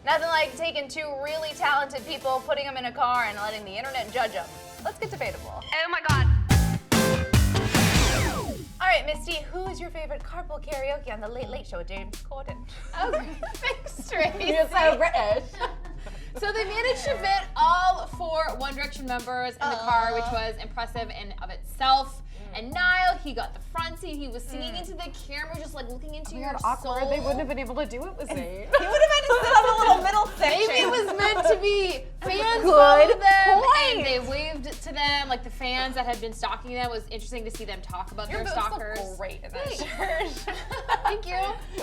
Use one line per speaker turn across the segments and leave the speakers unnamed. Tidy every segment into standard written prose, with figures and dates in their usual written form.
Nothing like taking two really talented people, putting them in a car, and letting the internet judge them. Let's get debatable.
Oh my God.
All right, Misty, who is your favorite Carpool Karaoke on the Late Late Show with James Corden?
Oh, thanks, Tracy.
You're so British.
So they managed to fit all 4 One Direction members in the car, which was impressive in of itself. And Niall, he got the front seat. He was singing into the camera, just like looking into your soul.
Awkward. They wouldn't have been able to do it with Zayn.
He would have had to sit on the little middle section.
Maybe it was meant to be. Fans followed them, and they waved to them. Like the fans that had been stalking them, it was interesting to see them talk about their stalkers.
Look great in that shirt.
Thank you.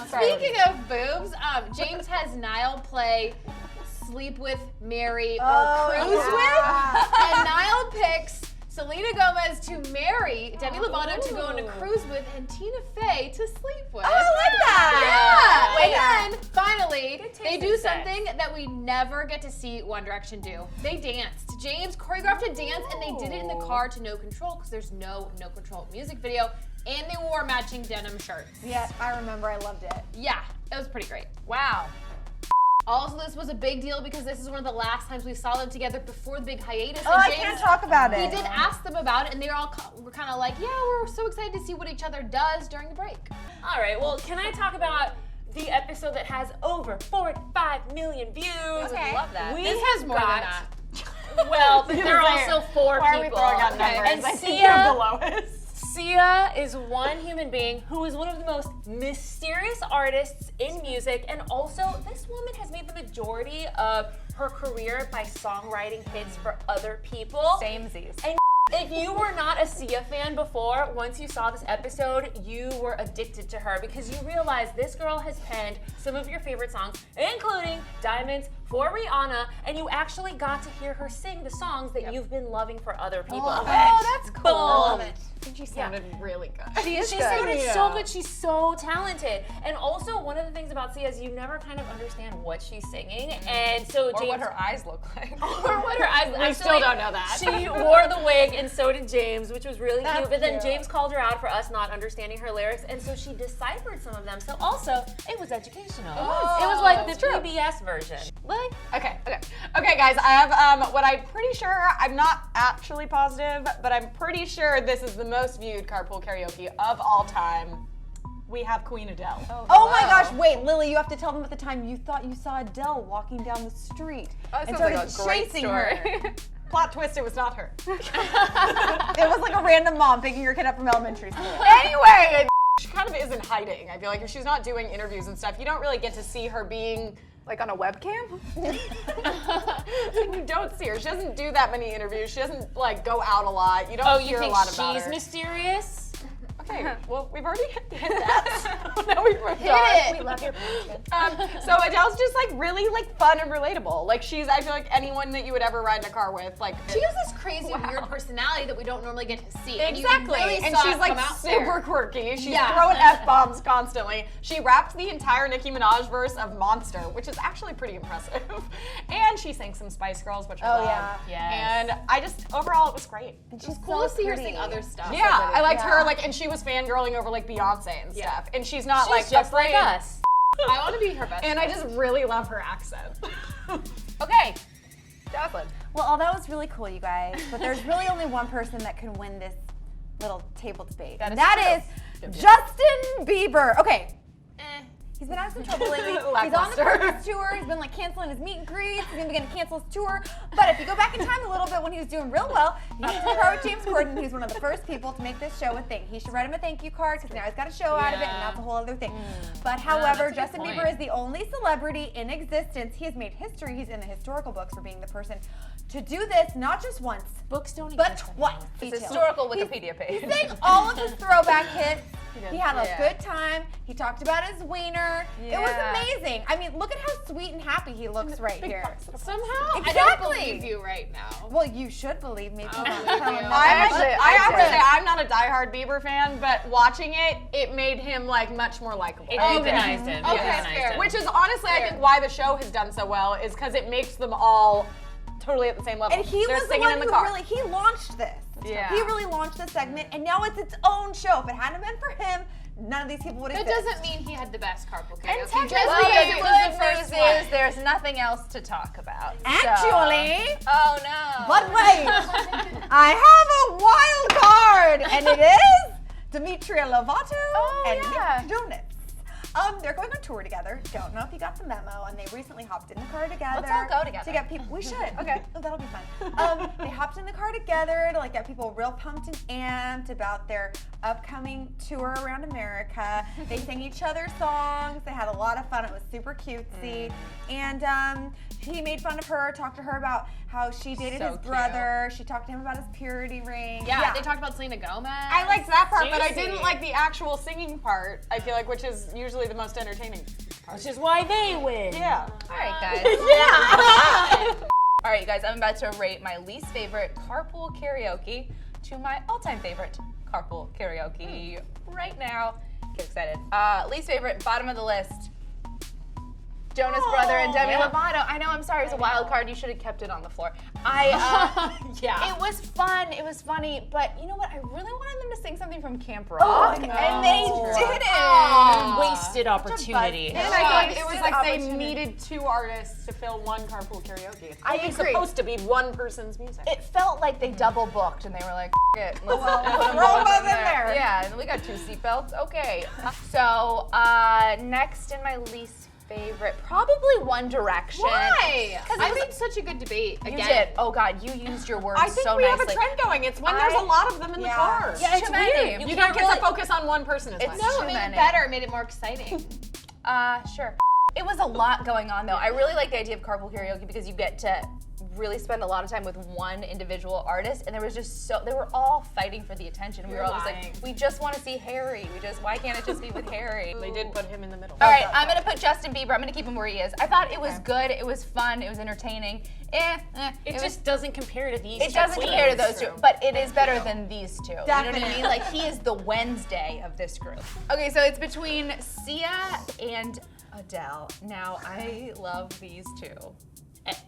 Speaking of boobs, James has Niall play Sleep With, Marry, or Cruise with, and Niall picks Selena Gomez to marry, Demi Lovato to go on a cruise with, and Tina Fey to sleep with.
Oh, I like that.
Yeah. And then finally, they do something that we never get to see One Direction do. They danced. James choreographed a dance, and they did it in the car to No Control, because there's no Control music video, and they wore matching denim shirts.
Yeah, I remember. I loved it.
Yeah, it was pretty great.
Wow.
Also, this was a big deal because this is one of the last times we saw them together before the big hiatus.
Oh, I can't talk about it.
He did ask them about it, and they were kind of like, yeah, we're so excited to see what each other does during the break.
All right, well, can I talk about the episode that has over 45 million views?
Okay.
Love that.
This
has more than that.
Well, but there are also 4
Why
people.
are we throwing out numbers?
And
I think you're the lowest.
Sia is one human being who is one of the most mysterious artists in music, and also this woman has made the majority of her career by songwriting hits for other people.
Samesies.
And if you were not a Sia fan before, once you saw this episode, you were addicted to her because you realize this girl has penned some of your favorite songs, including Diamonds for Rihanna, and you actually got to hear her sing the songs that you've been loving for other people.
Oh, that's cool.
I love
I think she sounded really good.
She sounded so good. She's so talented. And also, one of the things about Sia is you never kind of understand what she's singing. And so
Or
James,
what her eyes look like.
or what her eyes.
We still don't know that.
She wore the wig, and so did James, which was really
That's
cute. But then
cute.
James called her out for us not understanding her lyrics, and so she deciphered some of them. So also, it was educational. It was like the PBS version.
Okay, guys. I have what I'm pretty sure. I'm not actually positive, but I'm pretty sure this is the most viewed Carpool Karaoke of all time. We have Queen Adele.
Oh my gosh, wait, Lily, you have to tell them at the time you thought you saw Adele walking down the street and started chasing her.
Plot twist: it was not her.
It was like a random mom picking your kid up from elementary school.
Anyway, she kind of is in hiding. I feel like if she's not doing interviews and stuff, you don't really get to see her being.
Like on a webcam?
You don't see her. She doesn't do that many interviews. She doesn't like go out a lot. You don't hear a lot about her.
she's mysterious?
Okay, well, we've already hit that. So now we've moved on.
We love your passion.
So Adele's just like really like fun and relatable. Like I feel like anyone that you would ever ride in a car with. Like
She has this crazy, weird personality that we don't normally get to see. And you
exactly,
really
and
saw
she's
it
like
come out
super
there.
quirky. She's
Yeah.
throwing f-bombs constantly. She rapped the entire Nicki Minaj verse of Monster, which is actually pretty impressive. And she sang some Spice Girls, which I love.
Yes.
And I just overall it was great.
And she's
Cool to
so
see her
pretty.
sing other stuff.
Yeah, I liked her like, and she was fangirling over like Beyonce and stuff. And she's not
She's
like
just
afraid.
like us.
I want to be her best
And I just really love her accent.
Okay. Jocelyn.
Well, that was really cool, you guys. But there's really only one person that can win this little table debate. And that is Justin Bieber. Okay. He's been having some trouble lately. He's on the
Lackluster.
Purpose tour. He's been like canceling his meet and greets. He's gonna cancel his tour. But if you go back in time a little bit when he was doing real well, he got to car with James Corden. He was one of the first people to make this show a thing. He should write him a thank you card because now he's got a show out of it, and that's a whole other thing. But however,
that's a good
Justin
point.
Bieber is the only celebrity in existence. He has made history. He's in the historical books for being the person to do this not just once,
Books don't
but
exist.
twice.
It's historical Wikipedia page.
He sang all of his throwback hits. He had a good time. He talked about his wiener. It was amazing. I mean, look at how sweet and happy he looks right here.
Somehow, I don't
Exactly.
believe you right now.
Well, you should believe me.
Oh,
I have to say, I'm not a diehard Bieber fan, but watching it, it made him like much more likable.
It humanized him.
Okay,
Humanized
fair.
him.
Which is honestly, I think, why the show has done so well is because it makes them all totally at the same level.
And he
They're
was the
singing
one
in the
who
car.
really, he launched this.
Yeah.
He really launched this segment, and now it's its own show. If it hadn't been for him, none of these people would
That
exist.
doesn't mean he had the best carpool
And
karaoke.
technically,
Just because it was the
good
first
news
one.
is there's nothing else to talk about. So-
Actually,
Oh no.
but wait, I have a wild card, and it is Demi Lovato and
yeah.
Nick Jonas. They're going on tour together. Don't know if you got the memo, and they recently hopped in the car together.
Let's all go together.
To get people. We should. Okay, oh, that'll be fun. They hopped in the car together to like get people real pumped and amped about their upcoming tour around America. They sang each other's songs. They had a lot of fun. It was super cutesy, and he made fun of her, talked to her about how she dated
So
his brother. She talked to him about his purity ring.
Yeah, they talked about Selena Gomez.
I liked that part, but I
Juicy.
didn't like the actual singing part, I feel like, which is usually the most entertaining.
Which is why they win.
Yeah.
All right, guys.
Yeah.
All right, you guys. I'm about to rate my least favorite carpool karaoke to my all-time favorite carpool karaoke right now. Get excited. Least favorite, bottom of the list. Jonas Brother and Demi Lovato. I know, I'm sorry, it was a wild card. You should have kept it on the floor.
Yeah.
It was fun, it was funny, but you know what? I really wanted them to sing something from Camp Rock, and they didn't.
Wasted opportunity.
And I feel like it was
Wasted
like they
opportunity.
needed two artists to fill one carpool karaoke. It's
I
only
agree.
supposed to be one person's music.
It felt like they double booked and they were like, F it, let's put them
throw
both
them
in
in there.
Yeah, and we got 2 seatbelts. Okay. So next in my least favorite, probably One Direction.
Why?
'Cause it
I
was-
made such a good debate.
You
Again.
did. Oh God, you used your words
I think
so
we
nicely.
have a trend going. It's when there's a lot of them in the car.
Yeah, it's
Too
weird.
many.
You don't get to focus on one person as much.
It's
No,
too
it made
many.
it better. It made it more exciting.
Sure. It was a lot going on though. I really like the idea of carpool karaoke because you get to really spend a lot of time with one individual artist, and there was just they were all fighting for the attention. We were always like, we just want to see Harry. Why can't it just be with Harry?
They did put him in the middle.
All right, I'm gonna put Justin Bieber. I'm gonna keep him where he is. I thought it was good. It was fun. It was entertaining.
It just doesn't compare to these.
It doesn't compare to those two, but it is better than these two. You know what I
Definitely.
mean? Like he is the Wednesday of this group. Okay, so it's between Sia and Adele. Now I love these two.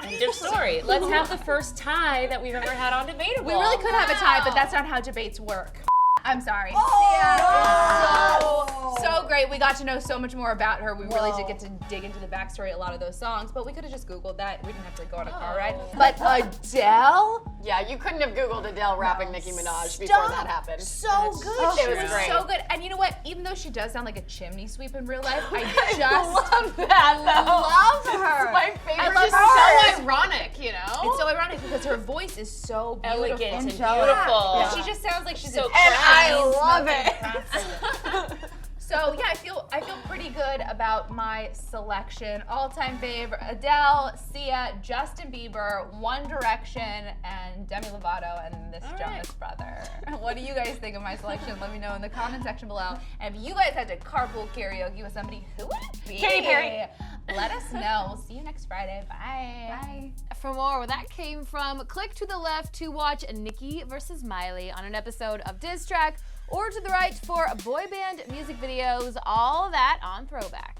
End of story. Let's have the first tie that we've ever had on Debatable.
We really could have a tie, but that's not how debates work. I'm sorry.
Oh!
Sia is so great. We got to know so much more about her. We really did get to dig into the backstory of a lot of those songs, but we could have just Googled that. We didn't have to go on a car ride. But Adele?
Yeah, you couldn't have Googled Adele rapping Nicki Minaj before that happened.
So good.
It
She
was
was
great.
so good. And you know what? Even though she does sound like a chimney sweep in real life, I
I
just
love that though.
love her.
It's my favorite.
I love
It's
her.
so ironic, you know?
It's so ironic because her voice is so beautiful.
Elegant and
Angelic.
beautiful.
Yeah. She just sounds like she's
So
a
And I
Chinese
love it.
So yeah, I feel pretty good about my selection. All-time favorite: Adele, Sia, Justin Bieber, One Direction, and Demi Lovato, and this Jonas brother. What do you guys think of my selection? Let me know in the comment section below. And if you guys had to carpool karaoke with somebody, who would it be?
Katy Perry.
Let us know. We'll see you next Friday. Bye. Bye.
For more where that came from, click to the left to watch Nicki versus Miley on an episode of Diss Track, or to the right for boy band music videos, all that on Throwback.